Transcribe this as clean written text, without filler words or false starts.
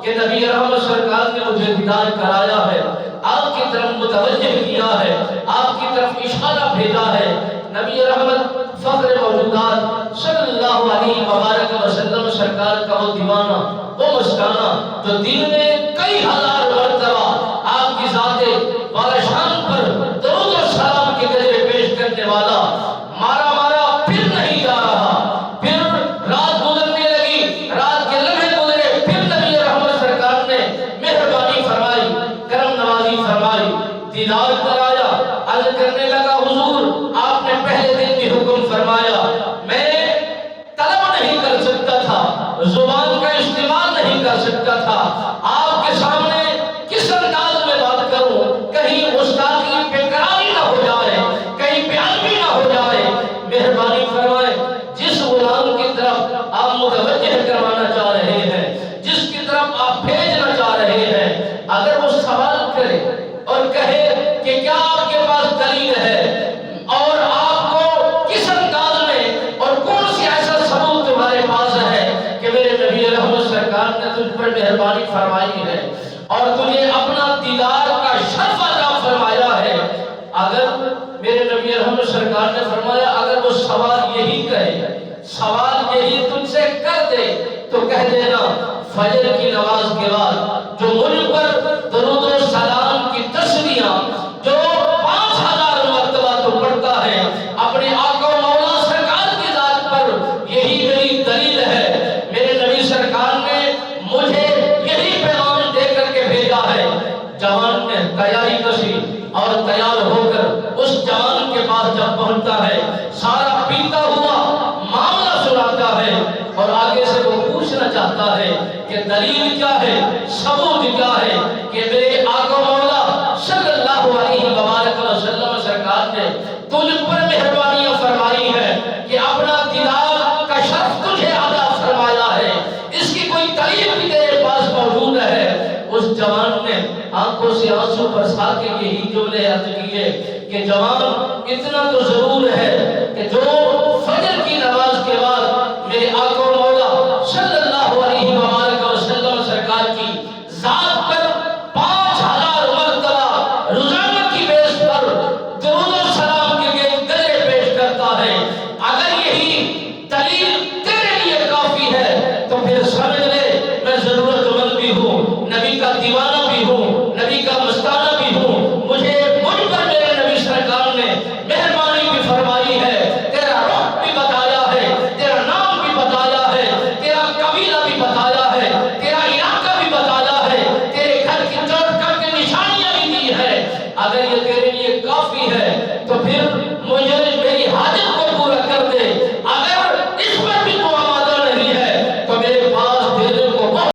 کہ نبی رحمت سرکار نے مجھے دیدار کرایا ہے، آپ کی طرف متوجہ کیا ہے، آپ کی طرف اشارہ بھیجا ہے۔ نبی رحمت فخر موجودات صلی اللہ علیہ وبارک وسلم سرکار کا وہ دیوانہ، وہ مستانہ جو دن میں کئی ہزار مرتبہ آپ کی ذات والا شان پر درود و سلام کے گجرے پیش کرنے والا مارا پھر نہیں جا رہا۔ پھر رات گزرنے لگی، رات کے لمحے گزرے، پھر نبی رحمت سرکار نے مہربانی فرمائی، کرم نوازی فرمائی، دیدار کرایا۔ عرض کرنے لگا حضور آپ نے پہلے دن بھی حکم فرمایا، میں طلب نہیں کر سکتا تھا، زبان کا استعمال نہیں کر سکتا تھا، آپ کے سامنے کس انداز میں بات کروں، کہیں گستاخی بے قراری نہ ہو جائے، کہیں بیان بھی نہ ہو جائے۔ مہربانی فرمائے، جس غلام کی طرف آپ متوجہ کروانا چاہ رہے ہیں، جس کی طرف آپ بھیجنا چاہ رہے ہیں، اگر وہ سوال کرے اور کہے کہ کیا آپ کے پاس دلیل ہے اور آپ کو کس انداز میں اور کون سی ایسا ثبوت تمہارے پاس ہے کہ میرے نبی رحمت سرکار نے تجھ پر مہربانی فرمائی ہے اور تجھے اپنا دیدار کا شرف عطا فرمایا ہے، اگر میرے نبی رحمت سرکار نے فرمایا اگر وہ سوال یہی کہے، سوال یہی تجھ سے کر دے تو کہہ دینا فجر کی نماز کے بعد جو مجھ پر درود و سلام کی تسبیحاں جو 5000 مرتبہ تو پڑھتا ہے، اپنے آقا و مولا سرکار کی ذات پر یہی میری دلیل ہے۔ میرے نبی سرکار نے مجھے یہی پیغام دے کر کے بھیجا ہے۔ جوان نے تیاری کشی اور تیار ہو کر اس جوان کے پاس جب پہنچتا ہے، سارا پیتا ہوا معاملہ سناتا ہے اور آگے سے وہ پوچھنا چاہتا ہے کہ دلیل کیا ہے، ثبوت کیا ہے کہ میرے آقا مولا صلی اللہ علیہ وبارک وسلم سرکار نے تجھ پر مہربانیاں فرمائی ہے کہ اپنا دیدار کا شرف تجھے عطا فرمایا ہے، اس کی کوئی دلیل بھی تیرے پاس موجود ہے۔ اس جوان نے آنکھوں سے آنسو برسا کے یہی جملے عرض کیے کہ جوان اتنا تو ضرور ہے کہ جو فجر کی نماز کے بعد میرے آقا مولا صلی اللہ علیہ وآلہ وسلم سرکار کی ذات پر 5000 مرتبہ روزانہ کی بیس پر درود و سلام کے گجرے پیش کرتا ہے، اگر یہی دلیل تیرے لیے کافی ہے تو پھر سمجھ لے